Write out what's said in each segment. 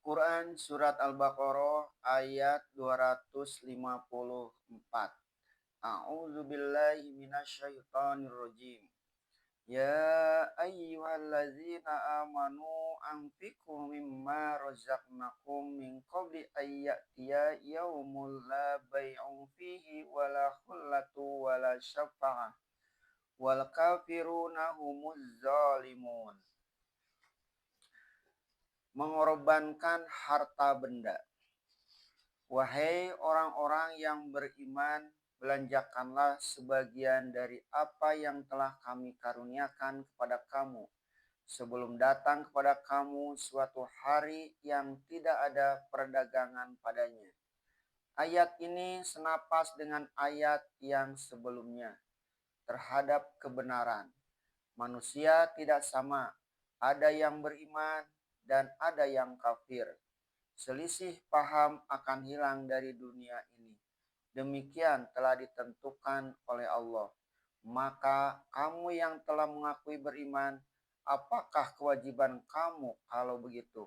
Quran Surat Al-Baqarah ayat 254. A'udzu billahi minasyaitonir rajim. Ya ayyuhallazina amanu anfiqu mimma razaqnakum min qabli ayyatiya yaumul la bai'un fihi wala khullatu wala syafa'ah wal kafiruna humuz zalimun. Mengorbankan harta benda. Wahai orang-orang yang beriman, belanjakanlah sebagian dari apa yang telah kami karuniakan kepada kamu sebelum datang kepada kamu suatu hari yang tidak ada perdagangan padanya. Ayat ini senapas dengan ayat yang sebelumnya terhadap kebenaran. Manusia tidak sama, ada yang beriman dan ada yang kafir. Selisih paham akan hilang dari dunia ini. Demikian telah ditentukan oleh Allah. Maka kamu yang telah mengakui beriman, apakah kewajiban kamu kalau begitu?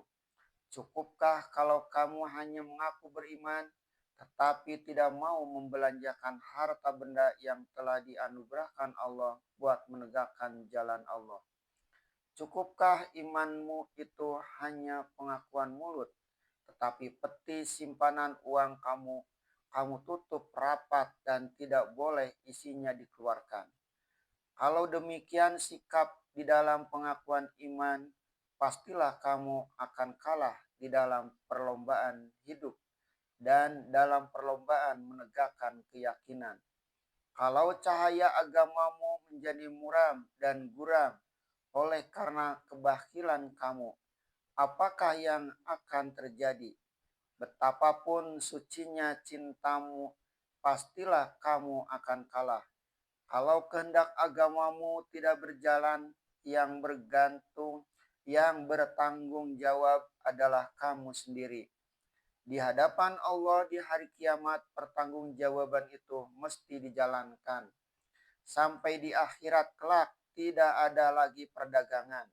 Cukupkah kalau kamu hanya mengaku beriman, tetapi tidak mau membelanjakan harta benda yang telah dianugerahkan Allah buat menegakkan jalan Allah? Cukupkah imanmu itu hanya pengakuan mulut, tetapi peti simpanan uang kamu tutup rapat dan tidak boleh isinya dikeluarkan? Kalau demikian sikap di dalam pengakuan iman, pastilah kamu akan kalah di dalam perlombaan hidup dan dalam perlombaan menegakkan keyakinan. Kalau cahaya agamamu menjadi muram dan guram oleh karena kebakilan kamu, apakah yang akan terjadi? Betapapun sucinya cintamu, pastilah kamu akan kalah. Kalau kehendak agamamu tidak berjalan, yang bertanggung jawab adalah kamu sendiri. Di hadapan Allah di hari kiamat, pertanggungjawaban itu mesti dijalankan. Sampai di akhirat kelak, tidak ada lagi perdagangan.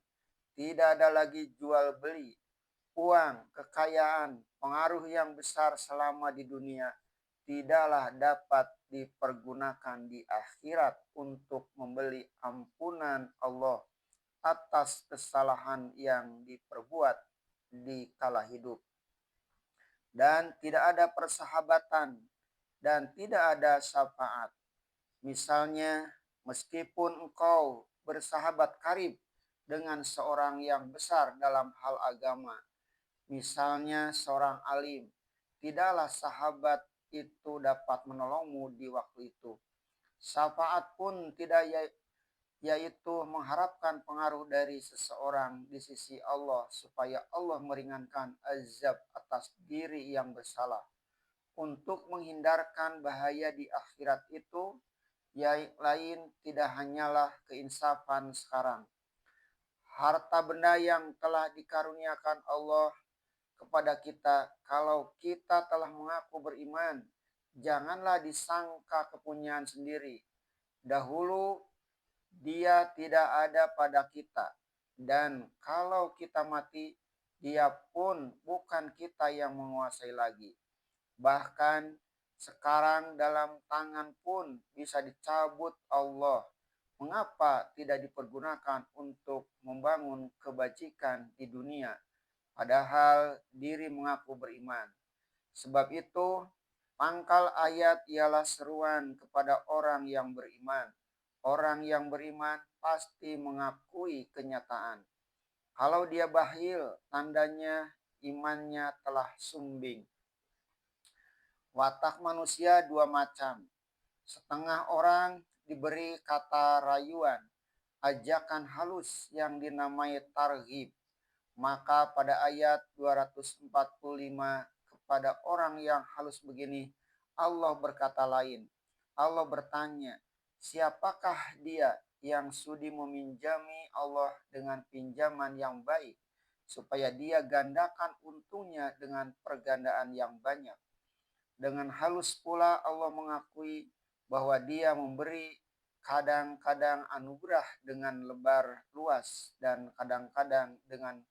Tidak ada lagi jual beli. Uang, kekayaan, pengaruh yang besar selama di dunia tidaklah dapat dipergunakan di akhirat untuk membeli ampunan Allah atas kesalahan yang diperbuat di kala hidup. Dan tidak ada persahabatan dan tidak ada syafaat. Misalnya, meskipun engkau bersahabat karib dengan seorang yang besar dalam hal agama, misalnya seorang alim, tidaklah sahabat itu dapat menolongmu di waktu itu. Syafaat pun tidak, yaitu mengharapkan pengaruh dari seseorang di sisi Allah supaya Allah meringankan azab atas diri yang bersalah. Untuk menghindarkan bahaya di akhirat itu, yang lain tidak hanyalah keinsafan sekarang. Harta benda yang telah dikaruniakan Allah kepada kita, kalau kita telah mengaku beriman, janganlah disangka kepunyaan sendiri. Dahulu dia tidak ada pada kita, dan kalau kita mati, dia pun bukan kita yang menguasai lagi. Bahkan sekarang dalam tangan pun bisa dicabut Allah. Mengapa tidak dipergunakan untuk membangun kebajikan di dunia? Padahal diri mengaku beriman. Sebab itu, pangkal ayat ialah seruan kepada orang yang beriman. Orang yang beriman pasti mengakui kenyataan. Kalau dia bakhil, tandanya imannya telah sumbing. Watak manusia dua macam. Setengah orang diberi kata rayuan, ajakan halus yang dinamai targhib. Maka pada ayat 245 kepada orang yang halus begini, Allah berkata lain. Allah bertanya, siapakah dia yang sudi meminjami Allah dengan pinjaman yang baik, supaya dia gandakan untungnya dengan pergandaan yang banyak. Dengan halus pula Allah mengakui bahwa dia memberi kadang-kadang anugerah dengan lebar luas dan kadang-kadang dengan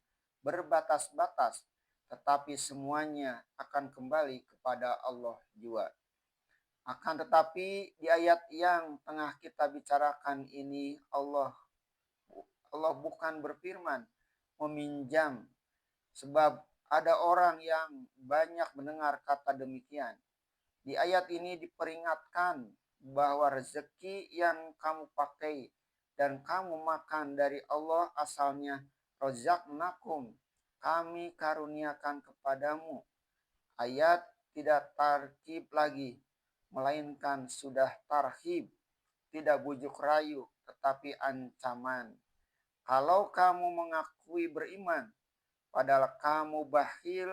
berbatas-batas. tetapi semuanya akan kembali kepada Allah jua. Akan tetapi di ayat yang tengah kita bicarakan ini Allah bukan berfirman meminjam, sebab ada orang yang banyak mendengar kata demikian. Di ayat ini diperingatkan bahwa rezeki yang kamu pakai dan kamu makan dari Allah asalnya rozaknakum, kami karuniakan kepadamu. Ayat tidak tarkib lagi, melainkan sudah tarhib, tidak bujuk rayu, tetapi ancaman. Kalau kamu mengakui beriman, padahal kamu bakhil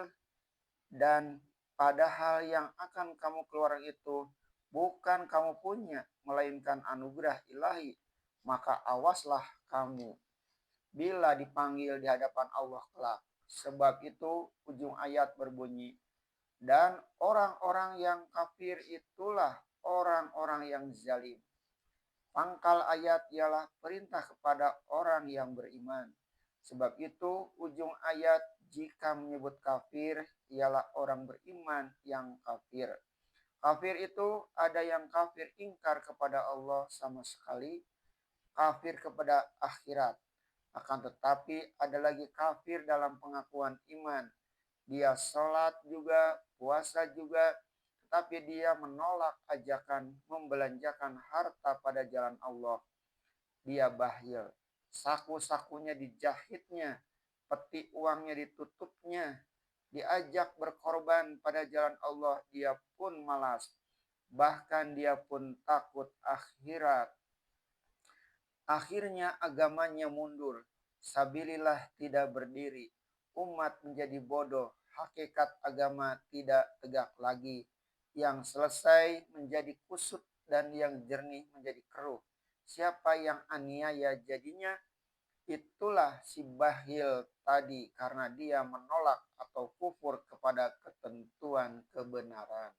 dan padahal yang akan kamu keluarkan itu bukan kamu punya, melainkan anugerah ilahi, maka awaslah kamu bila dipanggil di hadapan Allah kelak. Sebab itu ujung ayat berbunyi, dan orang-orang yang kafir itulah orang-orang yang zalim. Pangkal ayat ialah perintah kepada orang yang beriman. Sebab itu ujung ayat jika menyebut kafir ialah orang beriman yang kafir. Kafir itu ada yang kafir ingkar kepada Allah sama sekali, kafir kepada akhirat. Akan tetapi ada lagi kafir dalam pengakuan iman. Dia sholat juga, puasa juga, tetapi dia menolak ajakan membelanjakan harta pada jalan Allah. Dia bakhil, saku-sakunya dijahitnya, peti uangnya ditutupnya, diajak berkorban pada jalan Allah, dia pun malas. Bahkan dia pun takut akhirat. Akhirnya agamanya mundur, sabilillah tidak berdiri, umat menjadi bodoh, hakikat agama tidak tegak lagi, yang selesai menjadi kusut dan yang jernih menjadi keruh. Siapa yang aniaya jadinya, itulah si bakhil tadi karena dia menolak atau kufur kepada ketentuan kebenaran.